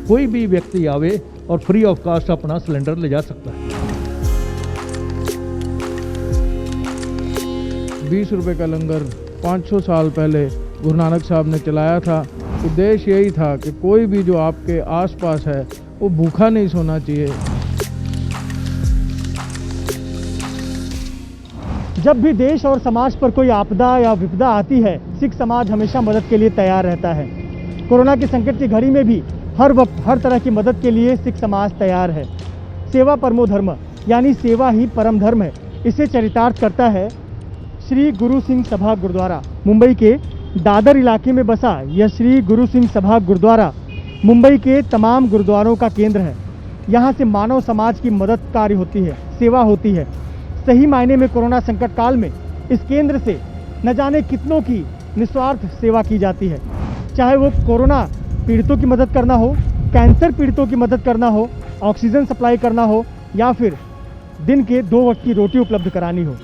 कोई भी व्यक्ति आवे और फ्री ऑफ कास्ट अपना सिलेंडर ले जा सकता है। 20 रुपए का लंगर 500 साल पहले गुरु नानक साहब ने चलाया था। उद्देश्य यही था कि कोई भी जो आपके आसपास है वो भूखा नहीं सोना चाहिए। जब भी देश और समाज पर कोई आपदा या विपदा आती है, सिख समाज हमेशा मदद के लिए तैयार रहता है। कोरोना के संकट की घड़ी में भी हर वक्त हर तरह की मदद के लिए सिख समाज तैयार है। सेवा परमो धर्म, यानी सेवा ही परम धर्म है। इसे चरितार्थ करता है श्री गुरु सिंह सभा गुरुद्वारा। मुंबई के दादर इलाके में बसा यह श्री गुरु सिंह सभा गुरुद्वारा मुंबई के तमाम गुरुद्वारों का केंद्र है। यहाँ से मानव समाज की मदद कार्य होती है, सेवा होती है। सही मायने में कोरोना संकट काल में इस केंद्र से न जाने कितनों की निस्वार्थ सेवा की जाती है। चाहे वो कोरोना पीड़ितों की मदद करना हो, कैंसर पीड़ितों की मदद करना हो, ऑक्सीजन सप्लाई करना हो, या फिर दिन के 2 वक्त की रोटी उपलब्ध करानी हो।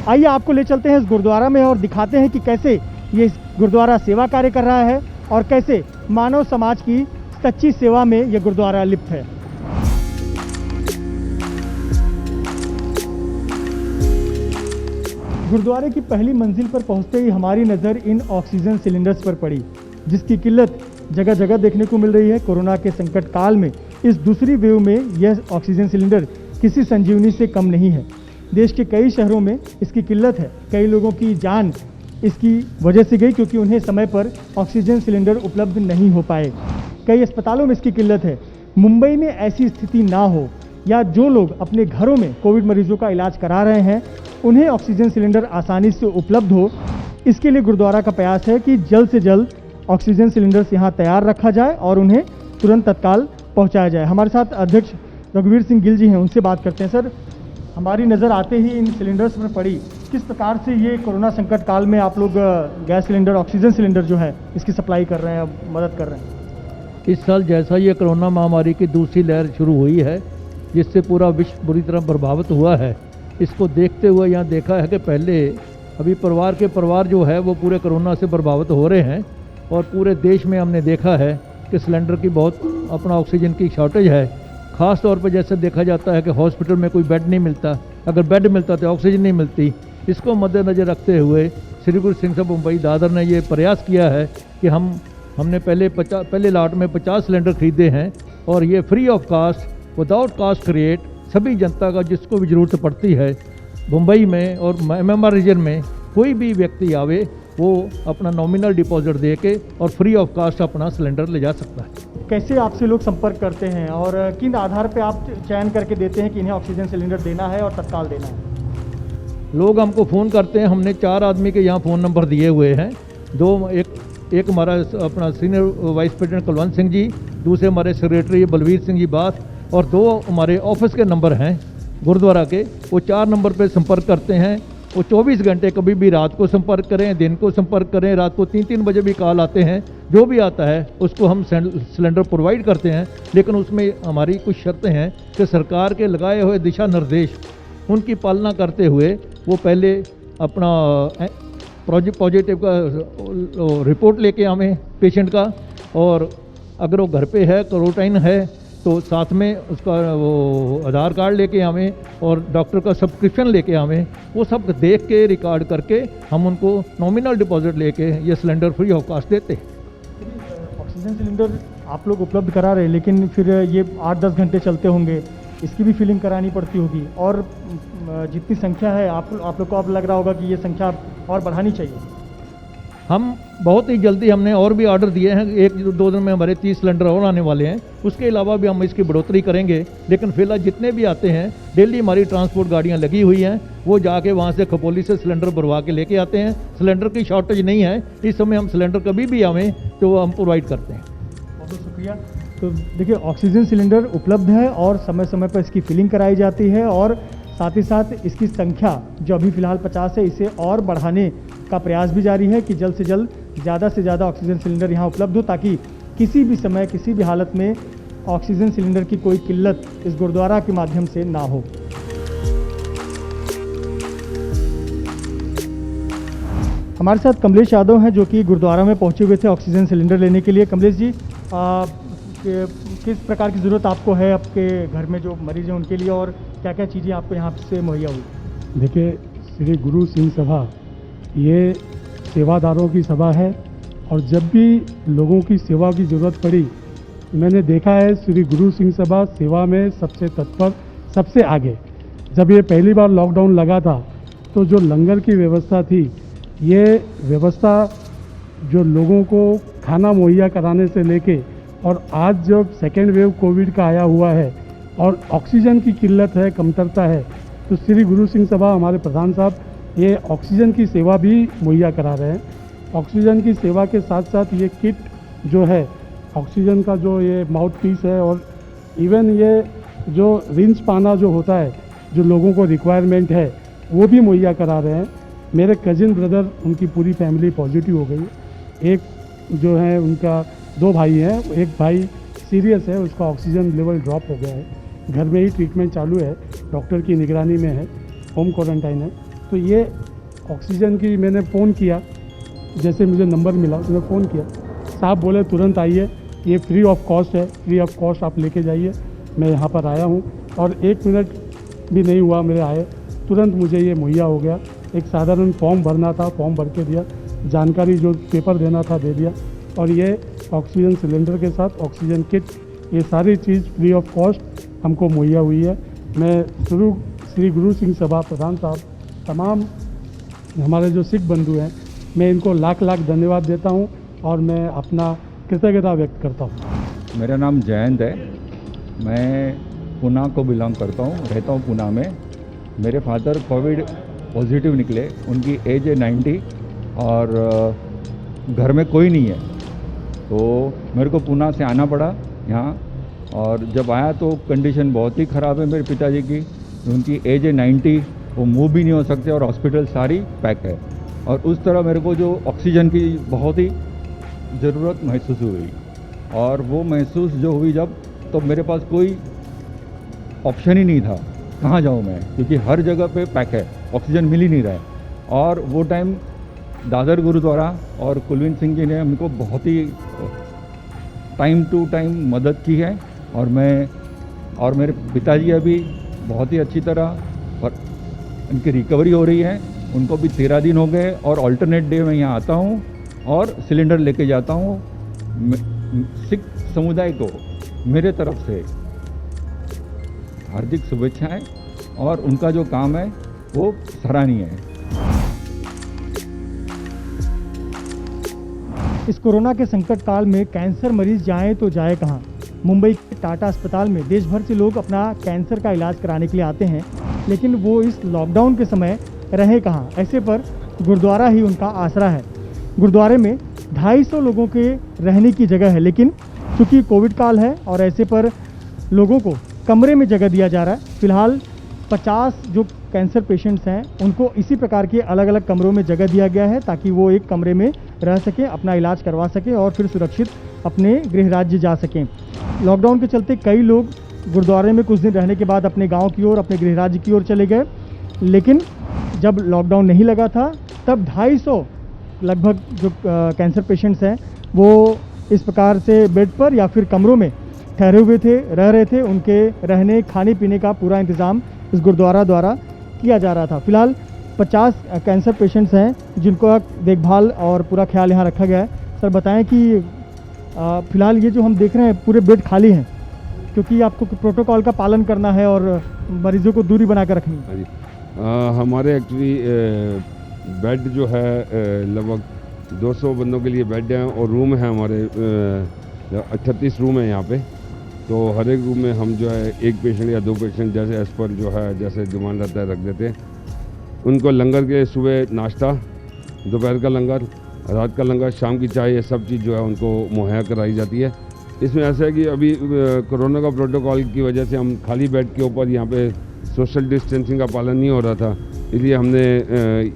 आइए आपको ले चलते हैं इस गुरुद्वारा में और दिखाते हैं कि कैसे ये गुरुद्वारा सेवा कार्य कर रहा है और कैसे मानव समाज की सच्ची सेवा में यह गुरुद्वारा लिप्त है। गुरुद्वारे की पहली मंजिल पर पहुंचते ही हमारी नज़र इन ऑक्सीजन सिलेंडर्स पर पड़ी, जिसकी किल्लत जगह जगह देखने को मिल रही है। कोरोना के संकट काल में इस दूसरी वेव में यह ऑक्सीजन सिलेंडर किसी संजीवनी से कम नहीं है। देश के कई शहरों में इसकी किल्लत है। कई लोगों की जान इसकी वजह से गई क्योंकि उन्हें समय पर ऑक्सीजन सिलेंडर उपलब्ध नहीं हो पाए। कई अस्पतालों में इसकी किल्लत है। मुंबई में ऐसी स्थिति ना हो, या जो लोग अपने घरों में कोविड मरीजों का इलाज करा रहे हैं उन्हें ऑक्सीजन सिलेंडर आसानी से उपलब्ध हो, इसके लिए गुरुद्वारा का प्रयास है कि जल्द से जल्द ऑक्सीजन सिलेंडर्स यहाँ तैयार रखा जाए और उन्हें तुरंत तत्काल पहुँचाया जाए। हमारे साथ अध्यक्ष रघुवीर सिंह गिल जी हैं, उनसे बात करते हैं। सर, हमारी नज़र आते ही इन सिलेंडर्स पर पड़ी, किस प्रकार से ये कोरोना संकट काल में आप लोग गैस सिलेंडर, ऑक्सीजन सिलेंडर जो है इसकी सप्लाई कर रहे हैं, मदद कर रहे हैं? इस साल जैसा ये कोरोना महामारी की दूसरी लहर शुरू हुई है, जिससे पूरा विश्व बुरी तरह प्रभावित हुआ है, इसको देखते हुए यहाँ देखा है कि पहले अभी परिवार के परिवार जो है वो पूरे कोरोना से प्रभावित हो रहे हैं और पूरे देश में हमने देखा है कि सिलेंडर की बहुत अपना ऑक्सीजन की शॉर्टेज है। ख़ास तौर पर जैसे देखा जाता है कि हॉस्पिटल में कोई बेड नहीं मिलता, अगर बेड मिलता तो ऑक्सीजन नहीं मिलती। इसको मद्देनज़र रखते हुए श्री गुरु सिंह सभा मुंबई दादर ने ये प्रयास किया है कि हमने पहले लॉट में 50 सिलेंडर खरीदे हैं और ये free of cost, without cost create, सभी जनता का जिसको भी ज़रूरत पड़ती है मुंबई में और MMR रीजन में कोई भी व्यक्ति आवे वो अपना नॉमिनल डिपॉजिट दे के और फ्री ऑफ कास्ट अपना सिलेंडर ले जा सकता है। कैसे आपसे लोग संपर्क करते हैं और किन आधार पर आप चयन करके देते हैं कि इन्हें ऑक्सीजन सिलेंडर देना है और तत्काल देना है? लोग हमको फ़ोन करते हैं। हमने 4 आदमी के यहाँ फ़ोन नंबर दिए हुए हैं। एक हमारा अपना senior vice president Kulwant Singh ji, दूसरे हमारे सेक्रेटरी बलवीर सिंह जी बात, और 2 हमारे ऑफिस के नंबर हैं गुरुद्वारा के। वो 4 नंबर पे संपर्क करते हैं। वो 24 घंटे, कभी भी रात को संपर्क करें, दिन को संपर्क करें, रात को 3-3 बजे भी कॉल आते हैं। जो भी आता है उसको हम सिलेंडर प्रोवाइड करते हैं, लेकिन उसमें हमारी कुछ शर्तें हैं कि सरकार के लगाए हुए दिशा निर्देश उनकी पालना करते हुए वो पहले अपना पॉजिटिव का रिपोर्ट लेके आवें पेशेंट का, और अगर वो घर पे है, क्वारंटाइन है, तो साथ में उसका वो आधार कार्ड लेके आवें और डॉक्टर का सब्सक्रिप्शन लेके आवें। वो सब देख के रिकॉर्ड करके हम उनको नॉमिनल डिपॉजिट लेके ये सिलेंडर फ्री ऑफ कास्ट देते हैं। ऑक्सीजन सिलेंडर आप लोग उपलब्ध करा रहे हैं, लेकिन फिर ये 8-10 घंटे चलते होंगे, इसकी भी फिलिंग करानी पड़ती होगी, और जितनी संख्या है आप लोग को अब लग रहा होगा कि ये संख्या और बढ़ानी चाहिए। हम बहुत ही जल्दी हमने और भी ऑर्डर दिए हैं। 1-2 दिन में हमारे 30 सिलेंडर और आने वाले हैं। उसके अलावा भी हम इसकी बढ़ोतरी करेंगे, लेकिन फिलहाल जितने भी आते हैं डेली हमारी ट्रांसपोर्ट गाड़ियां लगी हुई हैं, वो जाके वहां से खपोली से सिलेंडर भरवा के लेके आते हैं। सिलेंडर की शॉर्टेज नहीं है इस समय। हम सिलेंडर कभी भी आवें तो हम प्रोवाइड करते हैं। बहुत बहुत शुक्रिया। तो देखिए, ऑक्सीजन सिलेंडर उपलब्ध है और समय समय पर इसकी फिलिंग कराई जाती है, और साथ ही साथ इसकी संख्या जो अभी फ़िलहाल 50 है, इसे और बढ़ाने का प्रयास भी जारी है कि जल्द से जल्द ज़्यादा से ज़्यादा ऑक्सीजन सिलेंडर यहाँ उपलब्ध हो, ताकि किसी भी समय, किसी भी हालत में ऑक्सीजन सिलेंडर की कोई किल्लत इस गुरुद्वारा के माध्यम से ना हो। हमारे साथ कमलेश यादव हैं, जो कि गुरुद्वारा में पहुंचे हुए थे ऑक्सीजन सिलेंडर लेने के लिए। कमलेश जी, किस प्रकार की ज़रूरत आपको है आपके घर में जो मरीज हैं उनके लिए, और क्या क्या चीज़ें आपको यहाँ से मुहैया हुई? देखिए, श्री गुरु सिंह सभा ये सेवादारों की सभा है, और जब भी लोगों की सेवा की ज़रूरत पड़ी, मैंने देखा है श्री गुरु सिंह सभा सेवा में सबसे तत्पर, सबसे आगे। जब ये पहली बार लॉकडाउन लगा था तो जो लंगर की व्यवस्था थी, ये व्यवस्था जो लोगों को खाना मुहैया कराने से लेके, और आज जब सेकेंड वेव कोविड का आया हुआ है और ऑक्सीजन की किल्लत है, कमतरता है, तो श्री गुरु सिंह सभा हमारे प्रधान साहब ये ऑक्सीजन की सेवा भी मुहैया करा रहे हैं। ऑक्सीजन की सेवा के साथ साथ ये किट जो है, ऑक्सीजन का जो ये माउथ पीस है, और इवन ये जो रिंच पाना जो होता है, जो लोगों को रिक्वायरमेंट है, वो भी मुहैया करा रहे हैं। मेरे कजिन ब्रदर, उनकी पूरी फैमिली पॉजिटिव हो गई है। एक जो है उनका 2 भाई हैं, एक भाई सीरियस है, उसका ऑक्सीजन लेवल ड्रॉप हो गया है, घर में ही ट्रीटमेंट चालू है, डॉक्टर की निगरानी में है, होम क्वारंटाइन है। तो ये ऑक्सीजन की मैंने फ़ोन किया, जैसे मुझे नंबर मिला तो मैं फ़ोन किया, साहब बोले तुरंत आइए, ये फ्री ऑफ कॉस्ट है, फ्री ऑफ कॉस्ट आप लेके जाइए। मैं यहाँ पर आया हूँ और 1 मिनट भी नहीं हुआ मेरे आए, तुरंत मुझे ये मुहैया हो गया। एक साधारण फॉर्म भरना था, फॉर्म भर के दिया, जानकारी जो पेपर देना था दे दिया, और ये ऑक्सीजन सिलेंडर के साथ ऑक्सीजन किट, ये सारी चीज़ फ्री ऑफ कॉस्ट हमको मुहैया हुई है। मैं श्री गुरु सिंह सभा प्रधान साहब, तमाम हमारे जो सिख बंधु हैं, मैं इनको लाख लाख धन्यवाद देता हूँ और मैं अपना कृतज्ञता व्यक्त करता हूँ। मेरा नाम जयंत है, मैं पुणे को बिलोंग करता हूँ, रहता हूँ पुणे में। मेरे फादर कोविड पॉजिटिव निकले, उनकी एज है 90 और घर में कोई नहीं है, तो मेरे को पुणे से आना पड़ा यहाँ। और जब आया तो कंडीशन बहुत ही ख़राब है मेरे पिताजी की, उनकी एज है 90, वो मूव भी नहीं हो सकते और हॉस्पिटल सारी पैक है। और उस तरह मेरे को जो ऑक्सीजन की बहुत ही ज़रूरत महसूस हुई, और वो महसूस जो हुई जब, तो मेरे पास कोई ऑप्शन ही नहीं था, कहाँ जाऊँ मैं, क्योंकि हर जगह पे पैक है, ऑक्सीजन मिल ही नहीं रहा है। और वो टाइम दादर गुरुद्वारा और कुलवंत सिंह जी ने हमको बहुत ही टाइम टू टाइम मदद की है, और मैं और मेरे पिताजी अभी बहुत ही अच्छी तरह, और उनकी रिकवरी हो रही है। उनको भी 13 दिन हो गए, और अल्टरनेट डे मैं यहाँ आता हूँ और सिलेंडर लेके जाता हूँ। सिख समुदाय को मेरे तरफ से हार्दिक शुभेच्छाएं, और उनका जो काम है वो सराहनीय है। इस कोरोना के संकट काल में कैंसर मरीज जाए तो जाए कहाँ? मुंबई के टाटा अस्पताल में देश भर से लोग अपना कैंसर का इलाज कराने के लिए आते हैं, लेकिन वो इस लॉकडाउन के समय रहे कहाँ? ऐसे पर गुरुद्वारा ही उनका आसरा है। गुरुद्वारे में 250 लोगों के रहने की जगह है, लेकिन चूँकि कोविड काल है और ऐसे पर लोगों को कमरे में जगह दिया जा रहा है। फिलहाल 50 जो कैंसर पेशेंट्स हैं उनको इसी प्रकार के अलग अलग कमरों में जगह दिया गया है, ताकि वो एक कमरे में रह सकें, अपना इलाज करवा सकें और फिर सुरक्षित अपने गृह राज्य जा सकें। लॉकडाउन के चलते कई लोग गुरुद्वारे में कुछ दिन रहने के बाद अपने गांव की ओर, अपने गृह राज्य की ओर चले गए, लेकिन जब लॉकडाउन नहीं लगा था तब 250 लगभग जो कैंसर पेशेंट्स हैं वो इस प्रकार से बेड पर या फिर कमरों में ठहरे हुए थे, रह रहे थे। उनके रहने खाने पीने का पूरा इंतज़ाम इस गुरुद्वारा द्वारा किया जा रहा था। फिलहाल 50 कैंसर पेशेंट्स हैं जिनको देखभाल और पूरा ख्याल यहाँ रखा गया है। सर बताएं कि फिलहाल ये जो हम देख रहे हैं पूरे बेड खाली हैं, क्योंकि आपको प्रोटोकॉल का पालन करना है और मरीजों को दूरी बनाकर रखनी है। हमारे एक्चुअली बेड जो है लगभग 200 बंदों के लिए बेड हैं, और रूम है हमारे 36 रूम है यहाँ पे। तो हर एक रूम में हम जो है एक पेशेंट या 2 पेशेंट जैसे एज पर जो है जैसे डिमांड रहता है रख देते हैं। उनको लंगर के सुबह नाश्ता, दोपहर का लंगर, रात का लंगर, शाम की चाय, ये सब चीज़ जो है उनको मुहैया कराई जाती है। इसमें ऐसा है कि अभी कोरोना का प्रोटोकॉल की वजह से हम खाली बेड के ऊपर यहाँ पे सोशल डिस्टेंसिंग का पालन नहीं हो रहा था, इसलिए हमने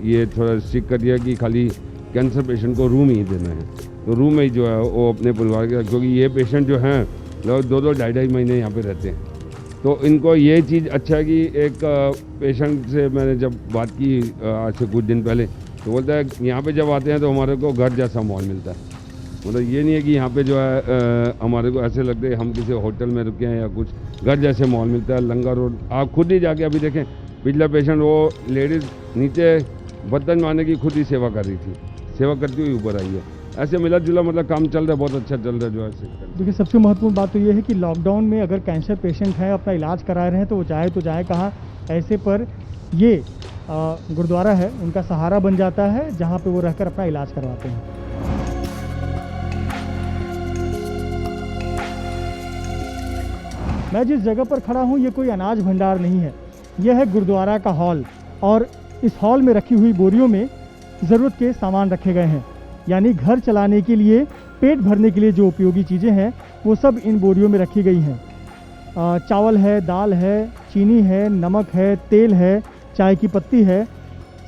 ये थोड़ा स्ट्रिक्ट कर दिया कि खाली कैंसर पेशेंट को रूम ही देना है। तो रूम में ही जो है वो अपने परिवार के, क्योंकि ये पेशेंट जो हैं लगभग 2-2, 2.5 महीने यहाँ पे रहते हैं। तो इनको ये चीज़ अच्छा है कि एक पेशेंट से मैंने जब बात की आज से कुछ दिन पहले, तो बोलता है यहाँ पे जब आते हैं तो हमारे को घर जैसा माहौल मिलता है। मतलब ये नहीं है कि यहाँ पे जो है हमारे को ऐसे लगता है हम किसी होटल में रुके हैं या कुछ, घर जैसे माहौल मिलता है। लंगर रोड आप खुद ही जाके अभी देखें, पिछला पेशेंट वो लेडीज़ नीचे बर्तन मारने की खुद ही सेवा कर रही थी, सेवा करती हुई ऊपर आई है। ऐसे मिला जुला मतलब काम चल रहा है, बहुत अच्छा चल रहा है जो है। देखिए सबसे महत्वपूर्ण बात तो ये है कि लॉकडाउन में अगर कैंसर पेशेंट हैं, अपना इलाज करा रहे हैं, तो वो जाए कहाँ। ऐसे पर ये गुरुद्वारा है उनका सहारा बन जाता है, जहाँ पे वो रहकर अपना इलाज करवाते हैं। मैं जिस जगह पर खड़ा हूँ ये कोई अनाज भंडार नहीं है, यह है गुरुद्वारा का हॉल, और इस हॉल में रखी हुई बोरियों में ज़रूरत के सामान रखे गए हैं। यानी घर चलाने के लिए, पेट भरने के लिए जो उपयोगी चीज़ें हैं वो सब इन बोरियों में रखी गई हैं। चावल है, दाल है, चीनी है, नमक है, तेल है, चाय की पत्ती है,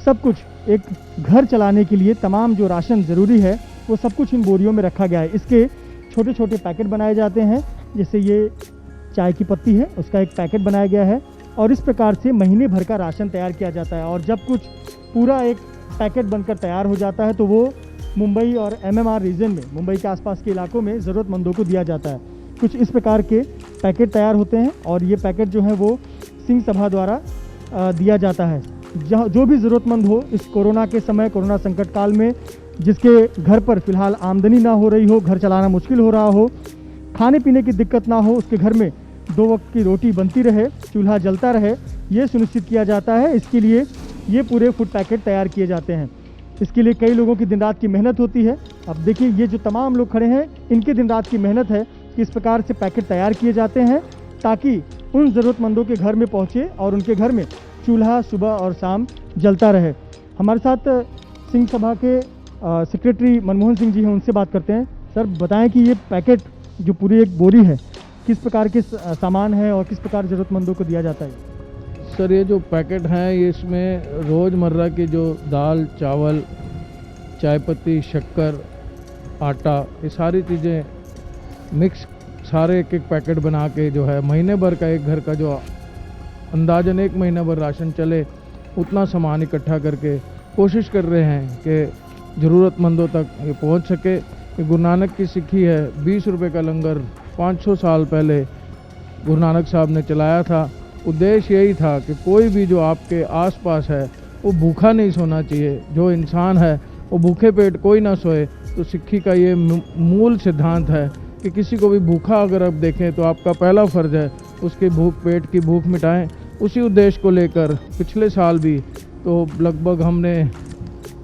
सब कुछ एक घर चलाने के लिए तमाम जो राशन ज़रूरी है वो सब कुछ इन बोरियों में रखा गया है। इसके छोटे छोटे पैकेट बनाए जाते हैं, जैसे ये चाय की पत्ती है उसका एक पैकेट बनाया गया है, और इस प्रकार से महीने भर का राशन तैयार किया जाता है। और जब कुछ पूरा एक पैकेट बनकर तैयार हो जाता है तो वो मुंबई और MMR रीजन में, मुंबई के आसपास के इलाकों में ज़रूरतमंदों को दिया जाता है। कुछ इस प्रकार के पैकेट तैयार होते हैं, और ये पैकेट जो है वो सिंह सभा द्वारा दिया जाता है। जहाँ जो भी ज़रूरतमंद हो इस कोरोना के समय, कोरोना संकट काल में, जिसके घर पर फ़िलहाल आमदनी ना हो रही हो, घर चलाना मुश्किल हो रहा हो, खाने पीने की दिक्कत ना हो, उसके घर में 2 वक्त की रोटी बनती रहे, चूल्हा जलता रहे, ये सुनिश्चित किया जाता है। इसके लिए ये पूरे फूड पैकेट तैयार किए जाते हैं। इसके लिए कई लोगों की दिन रात की मेहनत होती है। अब देखिए ये जो तमाम लोग खड़े हैं, इनकी दिन रात की मेहनत है कि इस प्रकार से पैकेट तैयार किए जाते हैं ताकि उन ज़रूरतमंदों के घर में पहुँचे और उनके घर में चूल्हा सुबह और शाम जलता रहे। हमारे साथ सिंह सभा के सेक्रेटरी मनमोहन सिंह जी हैं, उनसे बात करते हैं। सर बताएं कि ये पैकेट जो पूरी एक बोरी है, किस प्रकार के सामान है और किस प्रकार ज़रूरतमंदों को दिया जाता है? सर ये जो पैकेट हैं ये इसमें रोज़मर्रा की जो दाल, चावल, चाय पत्ती, शक्कर, आटा, ये सारी चीज़ें मिक्स सारे एक एक पैकेट बना के जो है महीने भर का, एक घर का जो अंदाजन 1 महीना भर राशन चले उतना सामान इकट्ठा करके कोशिश कर रहे हैं कि ज़रूरतमंदों तक ये पहुंच सके। ये गुरु नानक की सिक्खी है। 20 रुपये का लंगर 500 साल पहले गुरु नानक साहब ने चलाया था। उद्देश्य यही था कि कोई भी जो आपके आसपास है वो भूखा नहीं सोना चाहिए। जो इंसान है वो भूखे पेट कोई ना सोए। तो सिक्खी का ये मूल सिद्धांत है कि किसी को भी भूखा अगर आप देखें तो आपका पहला फ़र्ज़ है उसके पेट की भूख मिटाएं। उसी उद्देश्य को लेकर पिछले साल भी तो हमने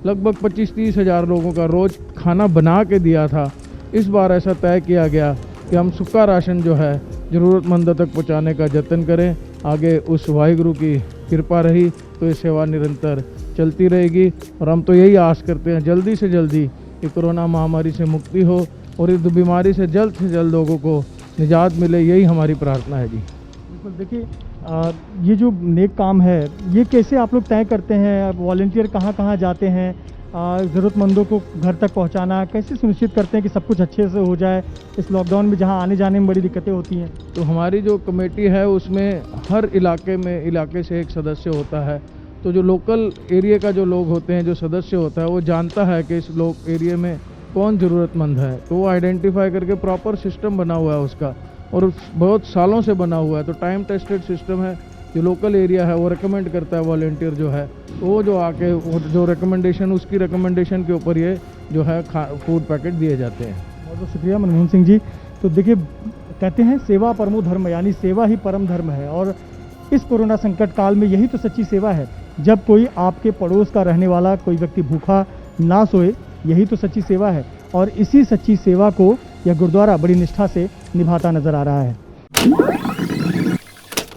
लगभग 25-30 हज़ार लोगों का रोज़ खाना बना के दिया था। इस बार ऐसा तय किया गया कि हम सूखा राशन जो है ज़रूरतमंदों तक पहुँचाने का जतन करें। आगे उस वाहिगुरु की कृपा रही तो ये सेवा निरंतर चलती रहेगी, और हम तो यही आस करते हैं जल्दी से जल्दी ये कोरोना महामारी से मुक्ति हो और इस बीमारी से जल्द लोगों को निजात मिले, यही हमारी प्रार्थना है जी। बिल्कुल। देखिए ये जो नेक काम है ये कैसे आप लोग तय करते हैं? वॉलंटियर कहाँ कहाँ जाते हैं? ज़रूरतमंदों को घर तक पहुँचाना कैसे सुनिश्चित करते हैं कि सब कुछ अच्छे से हो जाए इस लॉकडाउन में, जहाँ आने जाने में बड़ी दिक्कतें होती हैं? तो हमारी जो कमेटी है उसमें हर इलाके से एक सदस्य होता है। तो जो लोकल एरिया का जो लोग होते हैं, जो सदस्य होता है, वो जानता है कि इस एरिया में कौन ज़रूरतमंद है, तो वो आइडेंटिफाई करके प्रॉपर सिस्टम बना हुआ है उसका, और बहुत सालों से बना हुआ है। तो टाइम टेस्टेड सिस्टम है। जो लोकल एरिया है वो रिकमेंड करता है, वॉलंटियर जो है वो जो आके जो रिकमेंडेशन, उसकी रिकमेंडेशन के ऊपर ये जो है फूड पैकेट दिए जाते हैं। बहुत बहुत शुक्रिया मनमोहन सिंह जी। तो देखिए कहते हैं सेवा परमो धर्म, यानी सेवा ही परम धर्म है, और इस कोरोना संकट काल में यही तो सच्ची सेवा है। जब कोई आपके पड़ोस का रहने वाला कोई व्यक्ति भूखा ना सोए, यही तो सच्ची सेवा है, और इसी सच्ची सेवा को यह गुरुद्वारा बड़ी निष्ठा से निभाता नजर आ रहा है।